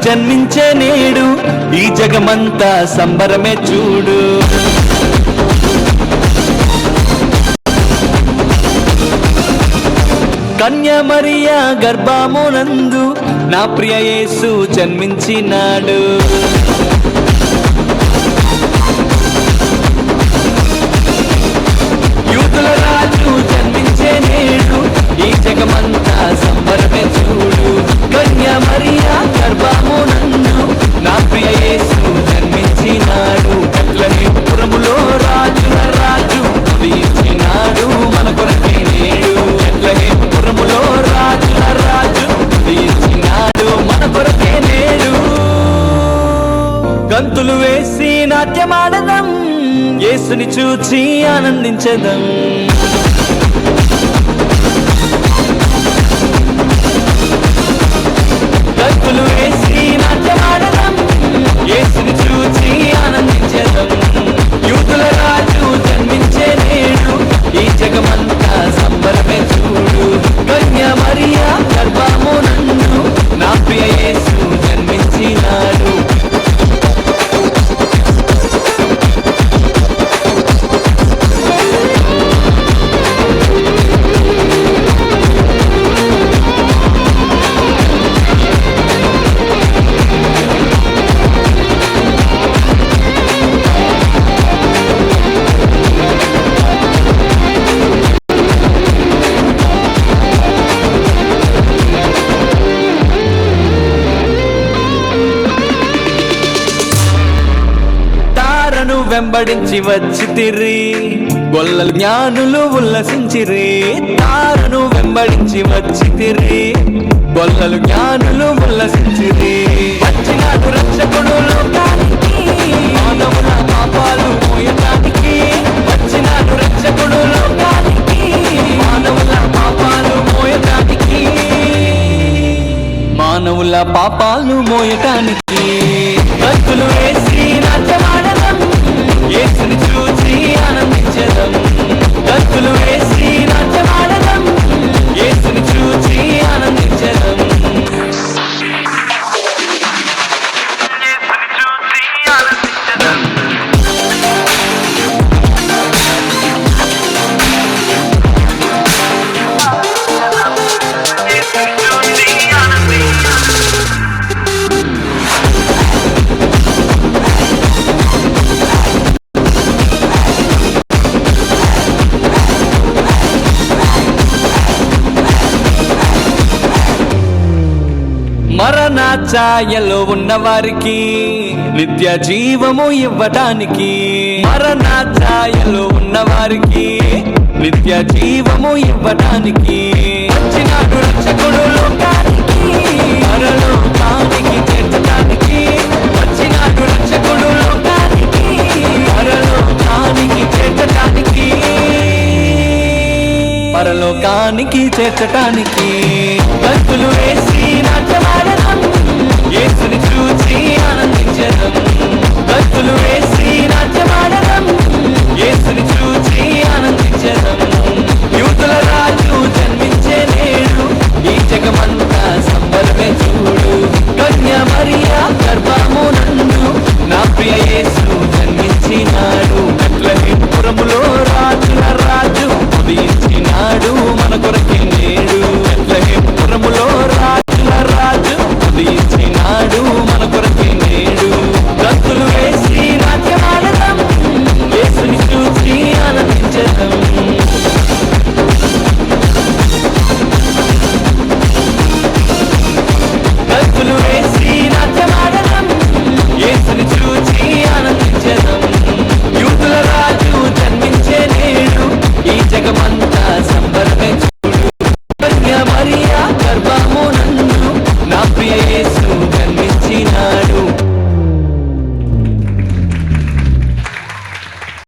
జన్మించే నేడు ఈ జగమంతా సంబరమే చూడు. కన్య మరియా గర్భమునందు నా ప్రియ యేసు జన్మించినాడు. యూదుల రాజు జన్మించే నేడు ఈ జగమంతా సంబరమే చూడు. కన్య మరియా గర్భమునందు నా ప్రియ యేసు జన్మించినాడు. బెత్లెహేములో రాజుల రాజు ఉదయించినాడు మన కొరకే నేడు. బెత్లెహేములో రాజుల రాజు ఉదయించినాడు మన కొరకే నేడు. గంతులు వేసి నాట్యమాడదాం, యేసుని చూచి ఆనందించదాం. గంతులు వేసి నాట్యమాడదాం, యేసుని చూచి ఆనందించదాం. యూదుల రాజు జన్మించే నేడు ఈ జగమంతా సంబరమే చూడు. కన్య మరియా గర్భమునందు నా ప్రియ యేసు జన్మించినాడు. వెంబడించి వచ్చితిరి గొల్లలు జ్ఞానులు ఉల్లసించిరి. తారను వెంబడించి వచ్చితిరి గొల్లలు జ్ఞానులు ఉల్లసించిరి. వచ్చినాడు రక్షకుడు లోకానికి మానవుల పాపాలు మోయటానికి. వచ్చినాడు రక్షకుడు లోకానికి మానవుల పాపాలు మోయటానికి. మానవుల పాపాలు మోయటానికి. గంతులు వేసి నాట్యమాడదాం, యేసుని చూచి ఆనందించదాం. గంతులు వేసి నాట్యమాడదాం, యేసుని చూచి ఆనందించదాం. మరణ ఛాయలో ఉన్న వారికి నిత్య జీవము ఇవ్వటానికి. మరణ ఛాయలో ఉన్న వారికి నిత్య జీవము ఇవ్వటానికి. వచ్చినాడు రక్షకుడు లోకానికి పరలోకానికి చేర్చటానికి. వచ్చినాడు రక్షకుడు లోకానికి పరలోకానికి చేర్చటానికి. పరలోకానికి చేర్చటానికి. గంతులు వేసి నాట్యమాడదాం, యేసుని చూచి ఆనందించదాం. గంతులు వేసి నాట్యమాడదాం, యేసుని చూచి ఆనందించదాం. యూదుల రాజు జన్మించే నేడు ఈ జగమంతా సంబరమే చూడు. కన్య మరియా గర్భమునందు నా ప్రియ యేసు జన్మించినాడు. బెత్లెహేములో రాజుల రాజు ఉదయించినాడు మన కొరకే నేడు. బెత్లెహేములో రాజుల రాజు ఉదయించినాడు మన కొరకే నేడు. గంతులు వేసి నాట్యమాడదాం, యేసుని చూచి ఆనందించదాం. గంతులు వేసి నాట్యమాడదాం, యేసుని చూచి